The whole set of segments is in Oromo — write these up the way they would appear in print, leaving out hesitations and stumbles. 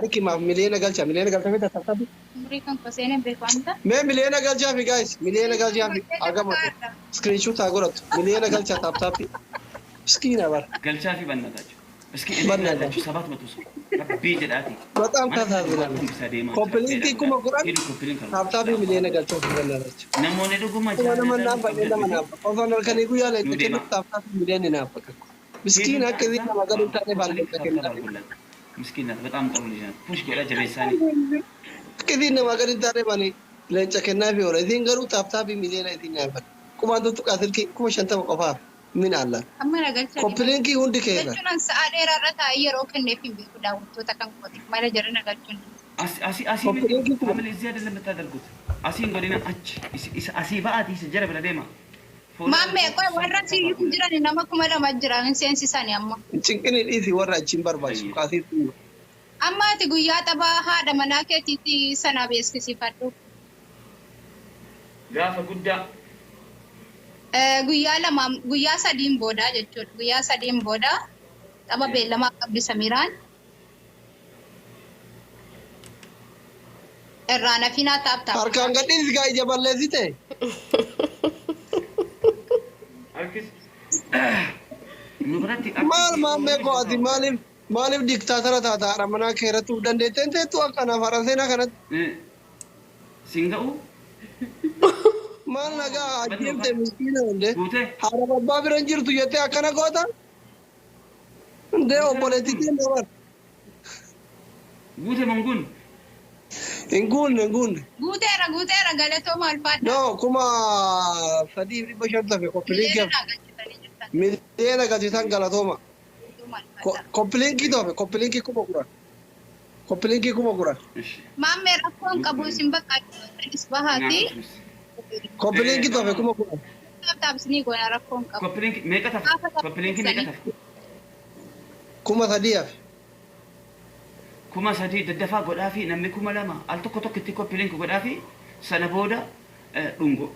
Harki maaf miliyoona galcha mita taphataati. Umriikan koseenee beeku anta. Mee miliyoona galchaa fi guys miliyoona galchaa fi argamatu. Screenshot haa godhatu miliyoona galcha taphataati. Miskiina bara. Galchaa fi bannataችሁ እስኪ እኔ ላላችሁ 700 ሰው ረቢ ጀዳቲ በጣም ታሳዝናል። ኮምፕሊት kuma kuran taphataati miliyoona galchaa fi bannataችሁ. namoonni dhuguma Nama naaf baay'ee nama naaf. Ofaan halkanii guyyaa leessa kennuuf taphataati miliyoonni naaf bakka. Miskiina akka isin nama gadi hin taane baay'ee kennan. ምስኪና በጣም ጥሩ ልጅ ናት ፑሽ ጎዳ ጀቤሳኒ akka isin nama gadi hin taane baay'ee leenca kennaa fi oola. Isin garuu taphataati miliyoona isin nyaafatu. Kumaan tuttu qaasilkii 50 qofaaf. Min Allah. Amma nagalcha. Kompilinki hundi keessa. Jechuun sa'a dheeraa irra taa'ee yeroo kenneef hin beeku daawwattoota kan qooti. Mala jarri nagalchuun. አሲ ምን እዚህ አይደለም የምታደርጉት አሲ እንግዲህ አሲ ባአቲ ሲጀረ ብለደማ Maammee qoy warra siyyuu jiran nama 2,000 jiran seensisani amma. Cinqini dhiisi warra achiin barbaachisu kaasiitu. Amma ati guyyaa taphaa haadha manaa keetiitti sana beeksisifadhu. gaafa guddaa Guyyaa sadiin booda jechuudha. Guyyaa sadiin booda tapha beellamaa qabdi Samiraan. Irraan hafinaa taaptaa. Harkaan gadhiisi gaa ija balleessite. harkis nu biratti Maal maammee ko'ati maaliif diktaatara taata haadha manaa kee irratti uf dandeetteen teettu akkanaaf haadha seenaa kanatti. singa'u Maal nagaa ajjeefte miskiina hundee. guute Haadha babbaa bira hin jirtu jettee akkana goota. Hundee obboleettiitiin dabar. guute mangun Hin guunne. Guuteera galatooma alfaadha. No kuma 3,500 tafe kompilinki miliyoona galchisan galatooma. Kompilinki tofe kompilinki kuma kuran. እሺ Maammee rakkoon qabu isin bakka isbahaati. Kompilinki tofe kuma kuran. Taaptaabsinii goona rakkoon qabu. ኮፕሊንክ ሜቀታፍ ኮፕሊንክ ሜቀታፍ Kuma sadiyaaf. kuma sadii daddafaa godhaa fi namni kuma lama al tokko tokkotti koppiliinki godhaa fi sana booda dhungoo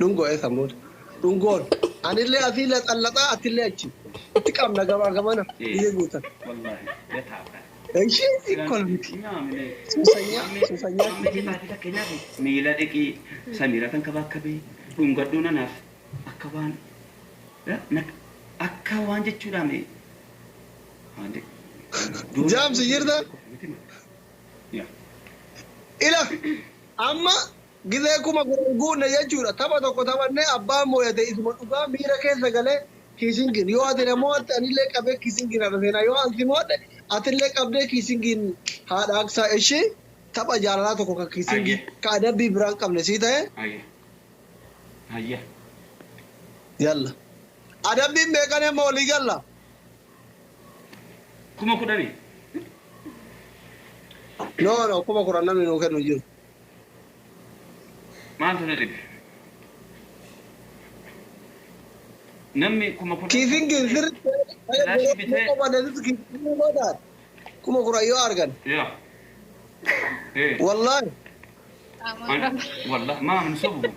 Dhungoo eessa muuda. Dhungoon. Anillee asii laxallaxaa atillee achi. Itti qabna gabaa gamana. Biyya guutan. wallaahi yataaba Ishee kolmiti. nyaamne Suusanyaa. keenyaaf miila dhiqii samiira kan kabaakabee dhungadhuu nanaaf akka waan jechuudha mee Jaamsi jirta. Ila amma gizee kuma guunne jechuudha. Tapha tokko taphannee abbaan moo'ate isuma dhugaa miira keessa galee kiisingin. Yoo ati namoota anillee qabee kiisingin haadha seenaa. Yoo ansi moo'ate atillee qabdee kiisingin haadha aksaa ishee tapha jaalalaa tokko kan kiisingin ka adabbii biraan qabne sii ta'e. hayya Yalla. Adabbiin meeqanee moolii galla. kuma kudhanii No, kuma kuran namni nuu kennu jiru. maaltu na dhibe namni kuma kudhanii Kiisingin sirriitti. Kuma kuran yoo argan. yaa Wallahi. والله ما من سببه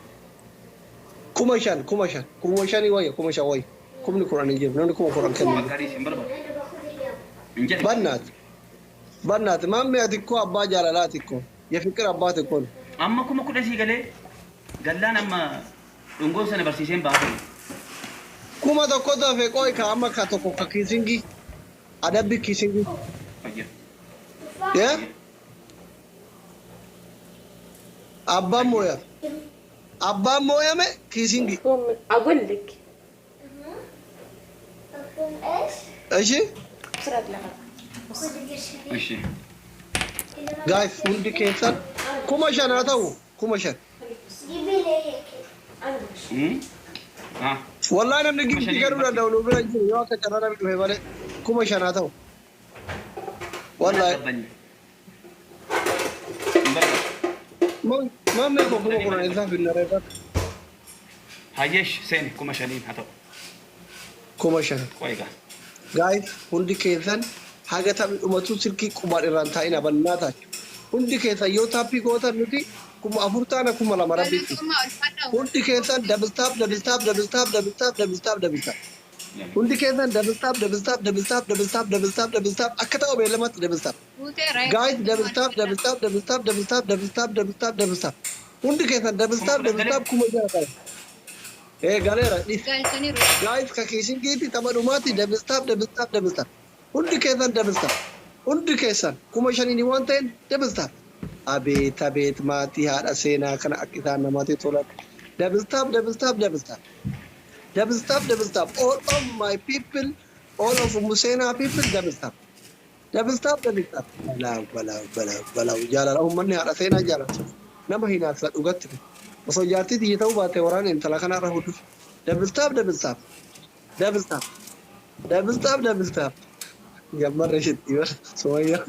kuma shani wayya kuma shan wayya kumni kuran hin jiru namni kuma kuran kennu قريش بربر bannaati maammee ati koo abbaa jaalalaati koo ya fikir abbaati koo amma kuma kudha sii galee gallaan amma dhungoo sana barsiiseen baafame kuma tokko tafe qooy ka amma ka tokko ka kiisingi adabbi kiisingi fayya ya abbaan mooyame kiisingi أقول لك እሺ فرد لها እሺ ጋይስ ሁንዲ keessan kuma shan haa ta'u kuma shan wallahi namni gibbii garuu danda'u nu bira hin jiru yoo akka carraa namni dhufe malee kuma shan haa ta'u wallahi maammee koo kuma kuran isaa finnareeffata hayyesh seen kuma shaniin haa ta'u kuma shan qoyga guys hundi keessan haga taphni dhumatu silkii qubaan irraan taa'ina bannaa taachu hundi keessan yoo taappii gootan nuti kuma afur taana kuma lama rabbiitti hundi keessan double tap Hundi keessan double tap double tap double tap double tap double tap double tap akka ta'u beelamatti double tap. Buutee raa. Guys double tap double tap double tap double tap double tap double tap double tap. Hundi keessan double tap double tap kuma jira ta'e. Galeera dhis. Galchaniiru. Guys ka kiisin giiti tapha dhumaati double tap double tap double tap. Hundi keessan double tap. Hundi keessan kuma shanii ni waan ta'een double tap. Abeet abeet maatii haadha seenaa kana akka isaan namaatti tolan. Double tap double tap double tap. Double tap double tap. All of my people, all of Musena people double tap. Double tap double tap. Balau jaalala uummanni haadha seenaa jaalatu. Nama hinaafsa dhugatti. Osoo jaartii xiyya ta'uu baate waraana intala kanarra hudu. Double tap double tap. Double tap. Double tap double tap. Gammarra shitti bar sooyyaa.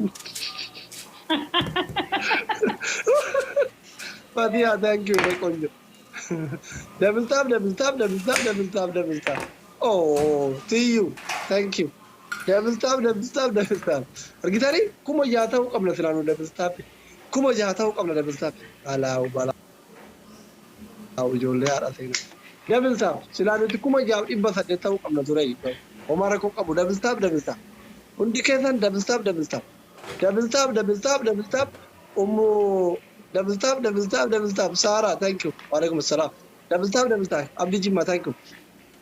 Fatiha thank you Rekonjo. Double tap double tap double tap double tap double tap. Oh, see you. Thank you. Double tap double tap double tap. Argitani kuma jaata hu qabna filanu double tap. Kuma jaata hu qabna double tap. Alaa bala. Au ijoollee haadha seenaa. Double tap. Silaanuti kuma jaab dhibba saddeet ta'uu qabna ture. Omara koo qabu double tap double tap. Hundi keessan double tap double tap. Double tap double tap double tap. Ummu double tap double tap double tap. Sarah thank you. Walaikum assalam. Double tap double tap. Abdi Jimma thank you.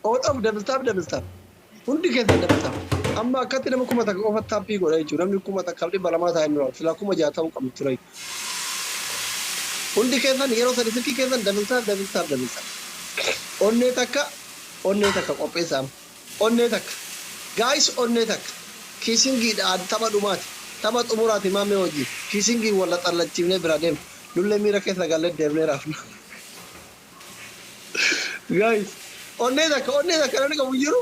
All of double tap double tap. Hundi keessan double tap. Amma akkatti nama kuma takka qofa taappii godha jechuudha. Namni kuma takka dhibba lamaa ta'e nurra. Silaa kuma ja'a ta'uu qabnu ture. Hundi keessan yeroo sadii silkii keessan double tap double tap double tap. Onnee takka qopheessaam. Onnee takka. Guys onnee takka. Kiisingiidha tapha dhumaati. Tapha xumuraati maamee hojii. Kiisingii walla xallachiifnee bira deemna. Lullee miira keessa gallee deemnee raafna. Guys onnee takka namni qabu jiru.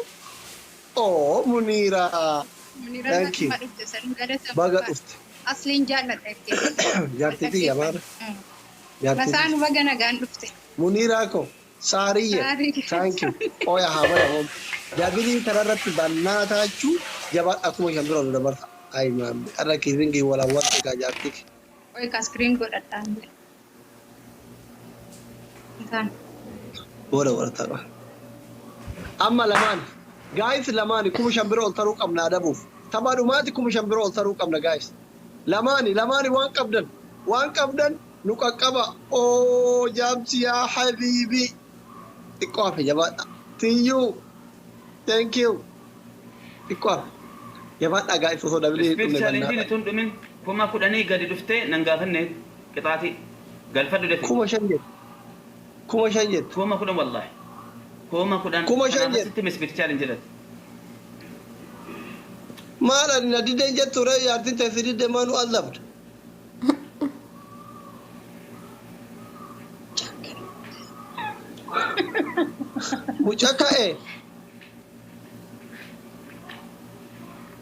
Oh Muniira. Thank you. Baga dhufte. Asliin jaalladha. Jaartii xiyya maara. Masaan baga nagaan dhufte. Muniira ko saariyye. Thank you. Oya haabala hoom. Jabilii tararratti bannaa taachuu jabaa akkuma shan bira dabarsa. Ay maamni arra kiisingi wala waqti ka jaartii. Oy ka screen godhadhaan. Isaan. Booda warta qaba. Amma lamaan guys lamaani kuma shan bira ol taruu qabna adabuuf. Tapha dhumaati kuma shan bira ol taruu qabna guys. Lamaani waan qabdan nu qaqqaba. Oh jaamsi yaa habiibi. Xiqqoo hafe jabaadha. Tiyyuu. Thank you. Xiqqoo hafe. Jabaadha guys osoo dabilii Speed challenge tun dhumin kuma kudhanii gadi dhuftee nan gaafanne qixaati galfadhu defe. Kuma shan jettu. Kuma shan jettu. Kuma kudhan wallahi. Kuma kudhan. Kuma shan jettu. Sitti speed challenge jedhati. Maala na didee jettu ree yaartiin teessi didee maanu azabda. Mucaa ka'e.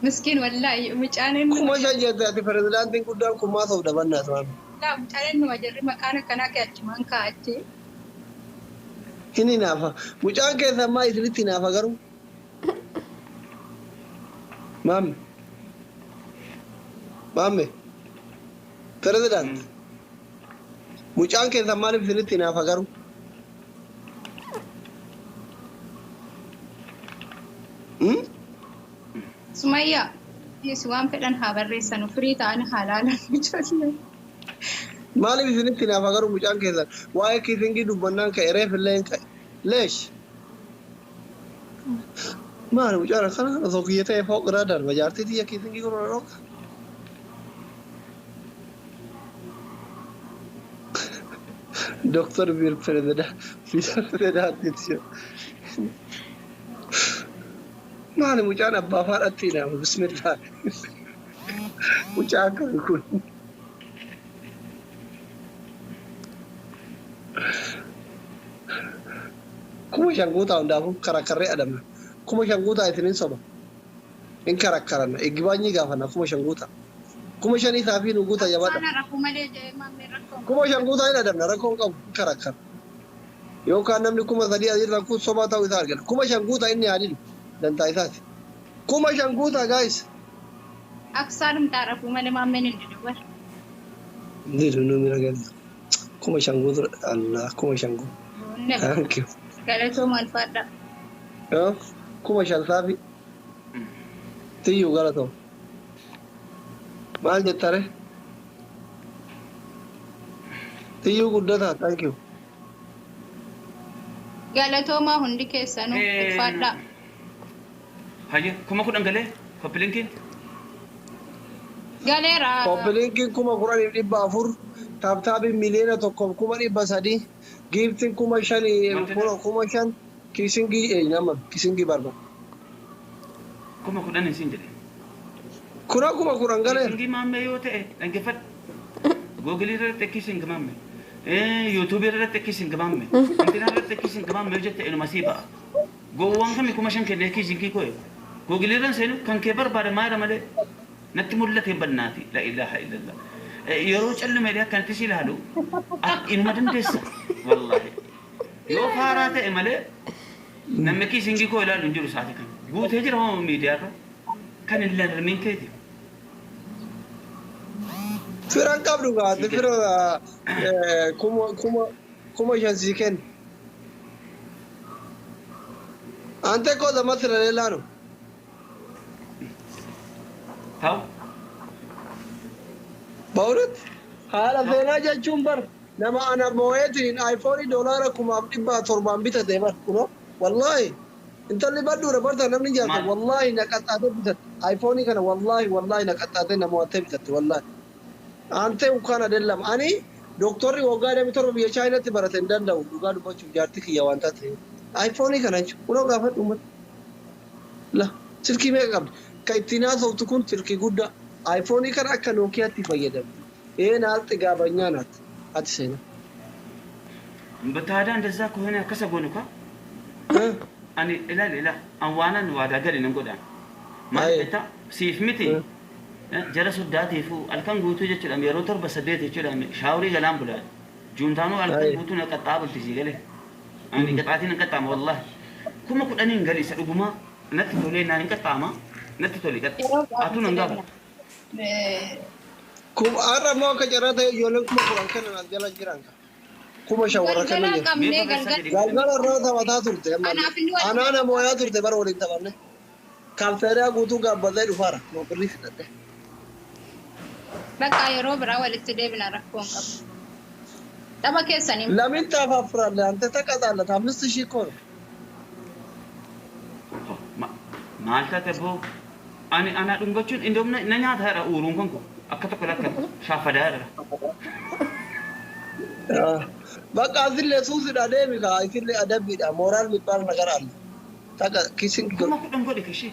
Miskiin wallaahi mucaan inni. Kuma shan jettu ati pirezidaantiin guddaan kun maa ta'u dabannaa turan. Laa mucaan inni wajarri maqaan akkanaa keeyachimaan kaa'achi. Hini naafa. Mucaan keessa ammaa isinitti naafa garuu. Mamme. President. Mucaan keessa maaliif isinitti naafa garuu? Sumayyaa. Yesu waan fedhan haa barreessanu firii ta'anii haa laalan ijoollee. Maaliif isinitti naafa garuu mucaan keessa waa'ee kiisingii dubbannaan ka'e reef illee hin ka'e. Leesh. Maali mucaan akkana osoo kiyya ta'e fooq irraa darba jaartii xiyya kiisingii gurra dhooqa. Doktor bir prezidaantiiti. Maali mucaan abbaa faadhatti hidhama bismillah. Mucaa akkami kun. Kuma shan guutaa hundaafuu karakkarree adamna. Kuma shan guutaa isiniin soba. In karakkaranna. Eeggibaanyii gaafanna kuma shan guutaa. Kuma shanii saafii nu guutaa jabaadha. Sana rakkoo malee jee maamee rakkoo. Kuma shan guutaa hin adamna rakkoon qabu karakkara. Yookaan namni kuma sadii adii rakkoo sobaa ta'uu isaa argina. Kuma shan guutaa inni yaadilu dantaa isaati. Kuma shan guutaa gaayis. Aksaan taa rakkoo malee maameen hin didubbar. Ndiru nu mira gadi. Kuma shan guutaa Allah kuma shan guutaa. Thank you. Galatoo maal fadha. kuma shan safi tiyyu galatoo maal jettare tiyyu guddataa thank you Galatoomaa hundi keessanuu uffadhaa. Hayya kuma kudhan galee koppilinkiin. Galeera. koppilinkiin kuma 10,400 taaptaabiin miliyoona 1,300 giiftiin 5,000 kiisingii nama kiisingii barbaada. Kuma kudhan isin jedhe. Kuma 10 galeera. Kiisingii maammee yoo ta'e dhaggeeffadhu. Googilii irratti kiisingii maammee. YouTube irratti kiisingii maammee. Intina irratti kiisingii maammee jette inuma sii ba'a. Gowwaan kami kuma 5 kennee kiisingii koye. Googilii irraan seenu kan kee barbaada maara malee natti mul'ate bannaati la ilaha illallah. Yeroo callume dha kan tisi ilaalu inuma dandeessa wallahi. Yoo faaraa ta'e malee namni kiisingii koo ilaalu hin jiru saati kan. Guutee jira hoo miidiyaa irra kan hin lalmiin keeti. Firan qabdu gaati fira kuma shansi kenna. Ante ko da masira lelano. Ta'u Baurit haala seenaa jechuun bar nama ana moo'eetiin iPhone doolaara 700 bitate bar kuno wallahi intalli badduudha barta namni jaata wallahi na qaxxaate bitate iPhone kana wallahi na qaxxaate nama watte bitate wallahi ante ukana dellam ani doktorri waggaa deemi torba biyya chaayinaatti barate hin danda'u dhugaa dubbachuuf jaarti kiyya waan taate iPhone kana kuno gaafadhu ummata la silkii meeqa qabdi ka ittiin haasoftu kun silkii guddaa iPhone kan akka Nokiaatti fayyadamu. Naatti gaabanya naatti ati seena. Bataada እንደዛ ከሆነ ከሰጎኑ ካ አኒ ኢላ አንዋናን ዋዳ ገሪ ነን ጎዳን ማለታ ሲፍ ሚቲ ጀረሱ ዳቲፉ አልካን ጉቱ ጀችላም የሮ ተርበ ሰደት ጀችላም ሻውሪ ገላም ብላ ጁንታኑ አልካን ጉቱ ነቀጣብ ትሲገለ አኒ ቀጣቲ ነቀጣማ والله ኩማ ኩዳኒ እንገሊ ሰዱጉማ ነጥ ቶሌና እንቀጣማ ነጥ ቶሌ ቀጥ አቱን እንጋባ Kum arra mo ka jarata yolen kuma kuran kana na jala jiranka. Kuma shawara kana ne. Galgala rota wata turte anana mo ya turte bar wali tabanne. Kalfera gutu gabbadai dufara no birri fidate. Bakka yeroo biraa walitti deebina rakkoon qabu. Dhaba keessanii. Lamin taafafralle ante taqaxaalla 5,000 koon. Maalta tebo ana dhungachuun indoomna na nyaata haadha uuruun kan kun akka tokko lakka shaafadaadha. Bakka asillee suusidha deemi kaa isillee adabbiidha mooraal mibbaan nagara alla. Taqa kisin Kuma kudhan godhe kashee.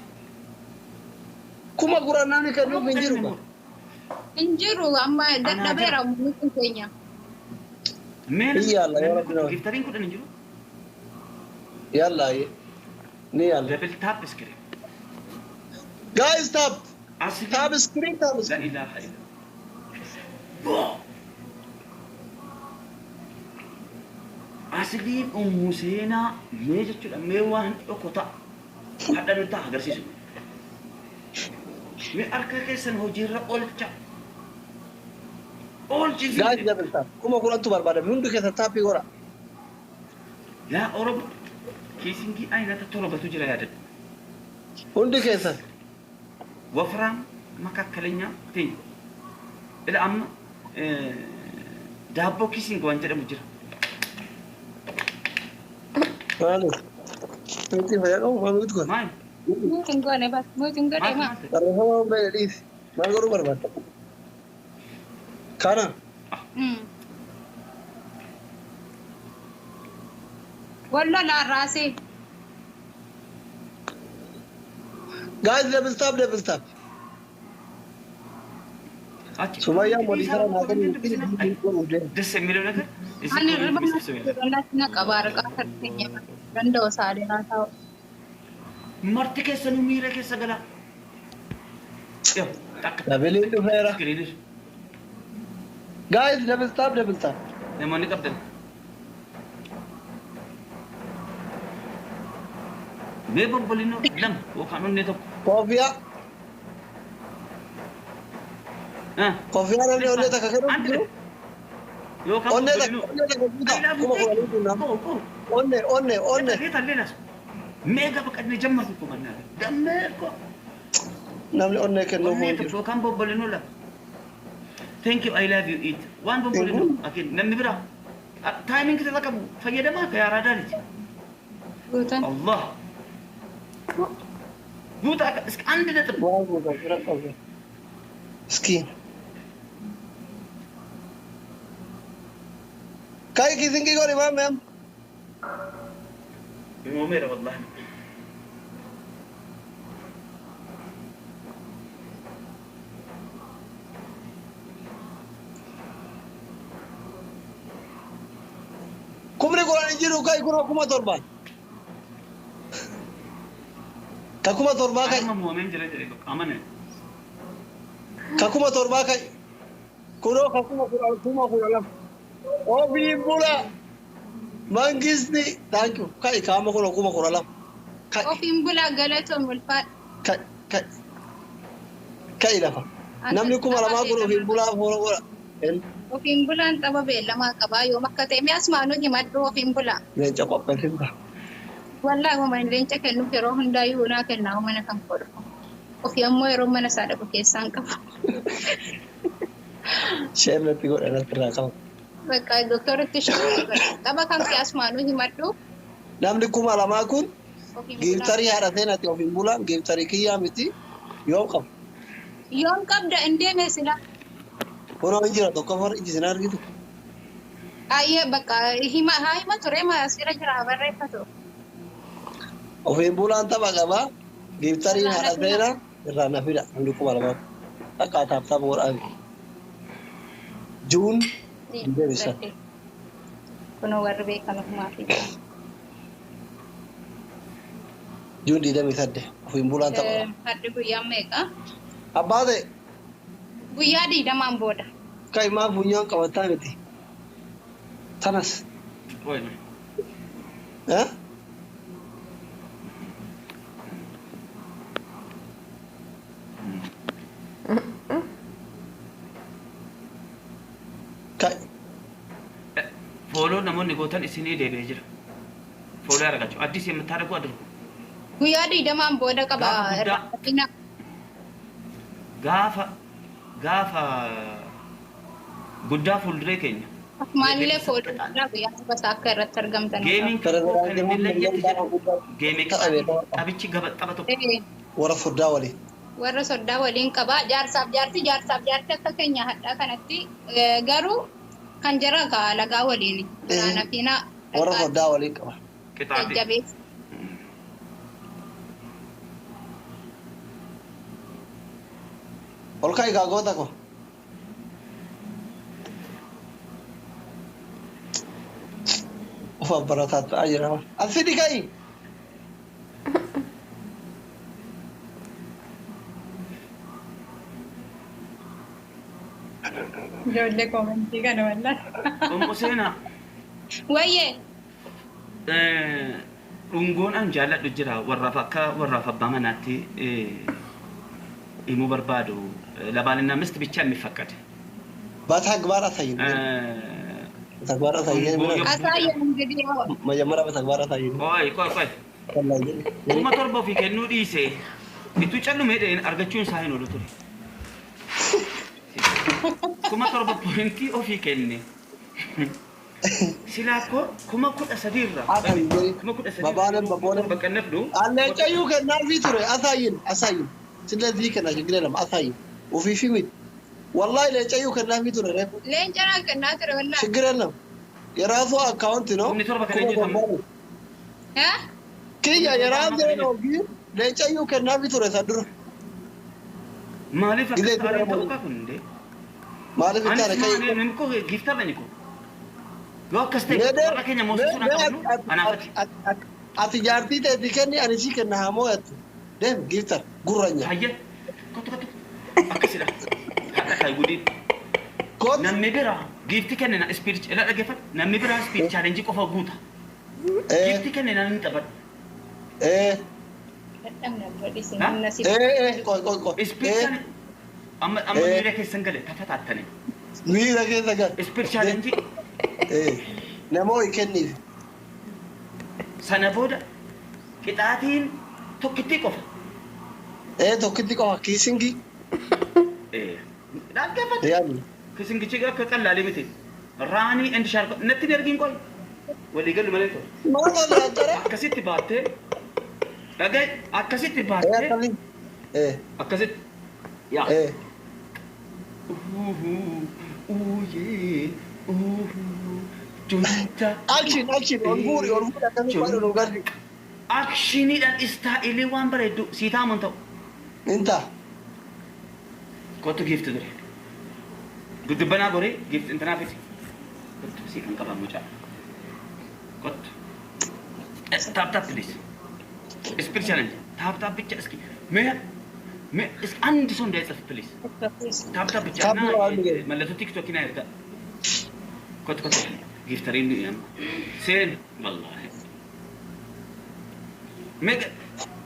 kuma kurannaani kennuuf hin jiru kaa. Hin jiru amma dadhabeera mul'isuun keenya. Yalla yaa rabbi nama. Giftariin kudhan hin jiru. Yalla ni yalla. Double tap screen. Guys stop. Asli. Tap screen tap La screen. ilaha illallah. Asliin umuseenaa mee jechuudha mee waan dhokota hadha nuti agarsiisu. Mee harka keessan hojiirra oolcha. Oolchi. Guys double tap. Kuma kurantu barbaada hundi keessa taapii gora. Yaa Oromoo kiisingii aynata torbatu jira yaadadha. Hundi keessa. ወፍራም መካከለኛ ትኝ ለአም ዳቦ ኪሲንግ ወንጀ ደም ጅራ Maali. Nanti fayyadamu maamitu kun. ማን Muutiin goone bas muutiin godhe maa. Barreeffama baay'ee dhiisi. Maal godhuu barbaadda? Kana. Wallo laarraasee. Guys double tap double tap. Sumayyaa Moodisara naatanii ደስ የሚለው ነገር Ani irra baay'ee qabaa riqaa keenya danda'u saadinaa ta'u. መርት ከሰኑ ሚረ ከሰገላ ያው ታክ Dabalee dhufeera. ስክሪንሽ Guys double tap double tap. ለማን ቀብደን በቦሊኖ ለም ወካኑ ነቶ Koofiyaa. Koofiyaa namni onnee takka kennu አንድ jiru. Yookaan Onnee boolinu. takka guutaa. Kuma kudhanii kun nama. Onnee. Geeta leelas. ميجا بقى نجمع فيكم النار دمكم نعمل أنك كنوه ونيتك شو كان بقولينه لا thank you I love you eat وان بقولينه أكيد نمني برا تايمين كده لك فجأة ما كيا رادالج Guutan. الله يوتا عندنا تب واو واو سكين كاي كيسنجي قولي ما ميم بموميرة والله كمري قرآن يجيرو كاي كنا كما تربان كما تربان كاي أنا مومين جري جري أمانة كما تربان كاي كنا كما قرآن كما قرآن أو بيبولا مانجيسني thank you كاي كما كنا كما قرآن كاي Ofiin bulaa galatoon ulfaadha. كاي كاي كاي لفا نمني كما لما كنا بيبولا فورا فورا Ofiin bulaan xaba beellamaa qabaa yoo akka ta'e mi'as maanuu himadhu ofiin bulaa. لين جاب بسيطة Wallaahi uumaan leenca kennuuf yeroo hundaayyuu naa kennaa mana kan godhu. Ofii ammoo yeroo mana isaa dhabu keessaan qaba. شيء من تقول أنا ترى كم Bakka doktoritti qaba kan mi'as maanuu himadhu نمني كما لما كن ofiin bulaa. جيبتاري هذا ثنا تيوفين بولا جيبتاري كيا متي يوم كم Yoon qabda hin deeme sila. هنا إنجيلا تكفر إنجي سنار gitu Ayyee bakka haa hima ture asirra jira barreeffatu. Ofiin bulaan tapha qaba. Giftariin haadha seenaa irraa na fida. Hundi kuma lama. Akkaataa tapha godhaafi. Juun deebisa. Kunoo warri beekamumaa fi Juun 28. Ofiin bulaan tapha. haddi guyyaa meeqa? Abbaa ta'e Guyyaa 20 booda. kaa'imaa funyaan qabataa miti. Tanas. Bueno, Eh? Kai. follow namoonni gootan isinii deebi'ee jira. Follow argachuu addis የምታደርጉ አድርጉ። Guyyaa 20 booda qaba. Gaafa gaafa guddaa fuulduree keenya. Maalillee foodhaa guyyaa sabasa akka irratti argamtan. Geemiin kan inni leenjatti jira. Geemii taphichi tapha tokko. Warra foddaa waliin. Warra soddaa waliin qaba. Jaarsaaf jaarti akka keenya hadhaa kanatti garuu kan jira lagaa waliin. Nafiina Warra foddaa waliin qaba. Qixaate. jajjabeessa. Ol ka'i gaagota ko. Ufa barataa ta'aa jira. Asidi ka'i. Ijoollee koomentii kana wallaan. Dhungo seenaa. Wayyee. Dhungoon an jaalladhu jira warraaf abbaa manaatti himuu barbaadu labaalinna mist bicha የሚፈቀድ በተግባር አሳይን። በተግባር አሳይን። Asaayyan እንግዲህ ያው መጀመሪያ በተግባር አሳይን። ቆይ kuma torba ofii kennuu dhiise itti callume dheen argachuun isaa hin oolu ture. Kuma torba pointii ofii kenne. Silaa kuma 13 irraa. Kuma 13 babaanen baqqannafdu. አለጨዩ ከናፊ ቱሬ አሳይን አሳይን ስለዚህ ከና ችግር የለም አሳይን ኦፊፊ ሚት والله ለጨዩ ከናፊ ቱሬ ረፍ leencanaa kennaa ture wallaan. ችግር የለም የራሱ አካውንት ነው Kumni torba kan eenyutamu. kiyya የራሱ ነው ግን ለጨዩ ከናፊ ቱሬ ሰድሩ Maaliif akka taa'ee ta'uu qaba kunde? ማለት Anis ይታረ ከይ maaliif ko giftadha niko. Yoo akkas ta'e warra keenya moosisuun akka qabnu anaafati. ati jaartii ta'e dikenni ani si kenna hamoo yattu dem giftar gurranya Hayya kottu akkasidha. Haadha kaayii gudiin. kot Namni bira giifti kennina ispiirichi irra dhaggeeffatu namni bira ispiirichi chaalenjii qofa guuta. Giifti kennina ni taphadhu. Dadhabna godhisi Ha? humna si. koy Ispiirichi amma miira keessan gale tafataattane. miira keessa gal Ispiirichi chaalenjii namoo ikenniif sana booda قطعتين توكتي قفا إيه توكيتي كوا كيسينجي إيه لا كيف يعني كيسنجي تيجا كقلا لي راني عند شارك نتي نرجين قوي واللي قال له مليتو ما ولا ترى أكسيت باتة لقى أكسيت إيه باتة تاني إيه أكسيت يا إيه أوه أوه أوه جنتا أكشن أورغوري أكمل بعد أورغوري أكشني dan istaili wan beredu sita mentau أنت kau tu gift tu Gede bana gore gift internafisi kau tu si kan kapan mucha kau tap please special tap bicha ski me is andi son desa please tap bicha Tap na dulu, ambil. malah tu tiktok ina erga kau gift tarin ni ya sen wallahi ميجا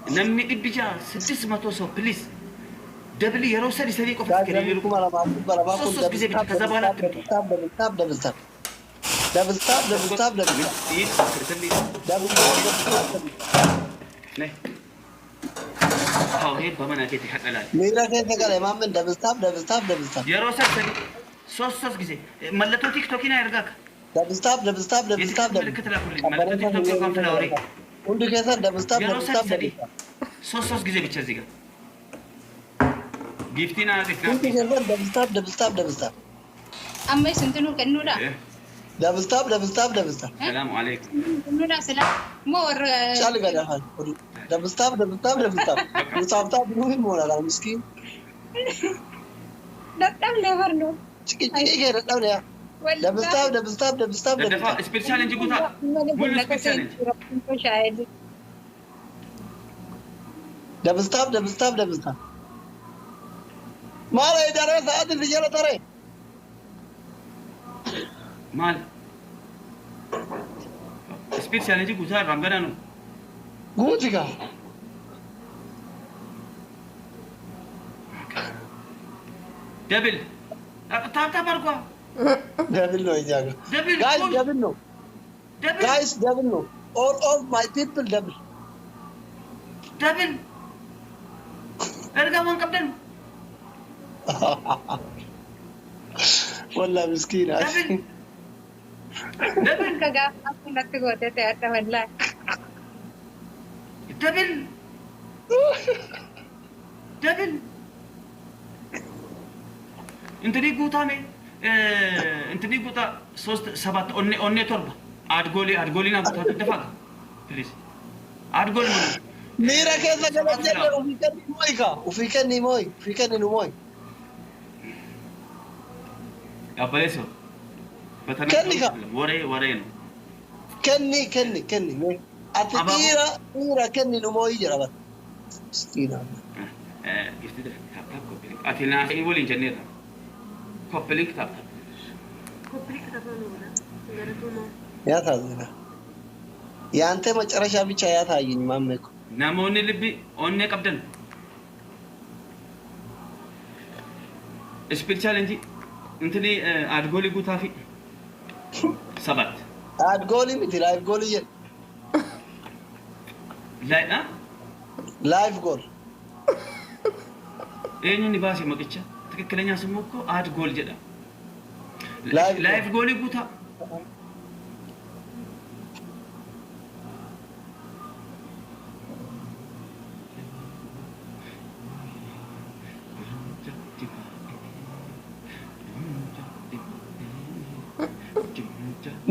نمني إبجا 600 سو بليز دبلي يا روسالي سريع كوف Guys, كريم jangan يلو cuma lama berapa pun Sos bisa bikin kazabalan double tap double tap double tap إيه كرتني double tap نه هاو هي بمنا كده حق لا मेरा कैसे करे माम में double tap يا روسال سريع sos جزء ملتو تيك توك هنا يرجعك double tap ملكت لا كل ملكت تيك توك كم فلاوري उनके कैसा double tap يا روسال سريع sos جزء بتشزيك جيفتينا उनके ديفنا कैसा double tap amma isintinu kennuudha double tap السلام عليكم kennuudha sila moo warra चल गया हां double tap musab tap नहीं मोड़ा था मिस्किन dadhablee barnoo चिकी के रखना है double tap دفع سبيشال انجي قوتا مول سبيشال انجي double tap ما له إدارة ساعات الرجال ترى مال سبيشال انجي قوتا رمضانو قوتك دبل تاب ارقوا devil no इजागा دبل guys devil no دبل guys devil no all my people devil دبل ارجع وان قبل والله مسكين دبل دبل ka gaafa akka natti goote ta'e wallaahi دبل دبل انت دي قوتا مي انت دي قوتا سوست سبات اوني تربة ادغولي نا قوتا تدفع بليز ادغولي من मेरा कैसा गलत है उफिकनी मोई يا بليسو كني كا. ورينو كني اتيرا كني نموي جرا بس ستينا يفتدر تاب كوبلينك اتينا اي ولين جنيرا كوبلينك تاب يا تازنا يا انت مጨረሻ ብቻ ያታየኝ ማመኩ ناموني لبي اوني قبدن سبيشال انجي انتني ادغولي قوتافي سبات አድጎሊ ምት ላይፍ ጎል የ لا ላይፍ ጎል eenyuun baasee maqicha tikkileenya sumuu ko aad gool jedha Live live goolii guutaa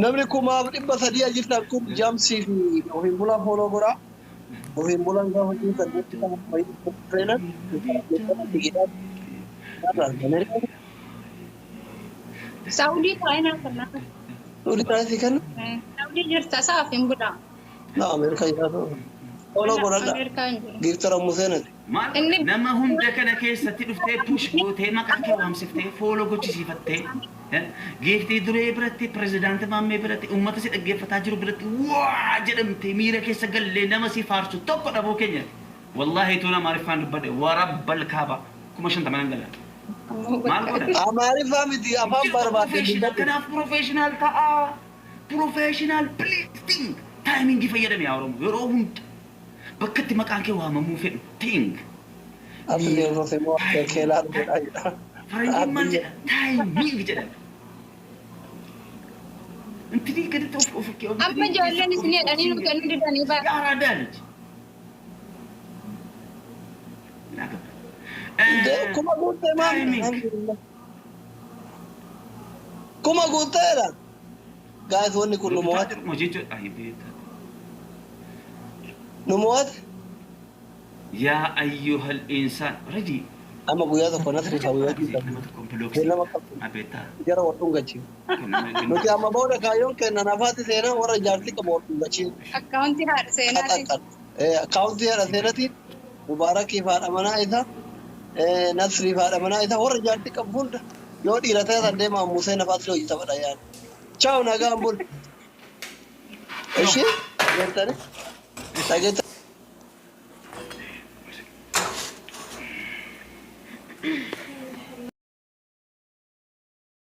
namni kuma dhibba sadii ajirta kun jamsi fi ofiin bulan foloo godha ofiin bulan gaafa hojii saddeetti kan fayyadu trailer Saudi taa'inaa kanaa. Saudi taa'inaa kan Saudi jirta saaf hin budaa. na Amerika jiraatu foloo godhadha Ameerikaan jiru. giftara museenati maal nama hunda kana keessatti dhuftee push gootee maqaa kee waamsiftee fooloo gochisiifattee geeftii duree biratti pirezidaantii maammee biratti uummata si dhaggeeffataa jiru biratti waa jedhamtee miira keessa gallee nama si faarsu tokko dhabuu keenya wallaahi tuuna maariffaan dubbadhe warabbal kaaba kuma shantaman gala maal godha amaariffaa miti afaan barbaade kanaaf professional ta'a professional please think timing fayyadame yaa oromoo yeroo hunda بكتي مكان كي وهم مو فين تينج أصلي وصلت مو كيلان فرنجي ما تايم مين جدا انت دي كده توفك أما جولني سنين أنا نقول نداني بقى يا رادانج كما قلت ما كما قلت لك قاعد وني كل مواد موجيتو اي بيت نموت يا ايها الانسان رجي أما بويا كنا نسري خويات ما بيتا جرى وطن قتشي نتي أما بودا كايون كنا نفاتي سينا ورا جارتي كبوطن قتشي أكاونتي هذا سيناتي أكاونتي هذا سيناتي مبارك فار أمانة إذا نسري فار أمانة إذا ورا جارتي كبوطن يو دي رتاي سندي ما موسى نفاتي لو يسافر أيان تشاو ناقام بول إيشي ينتني تاجت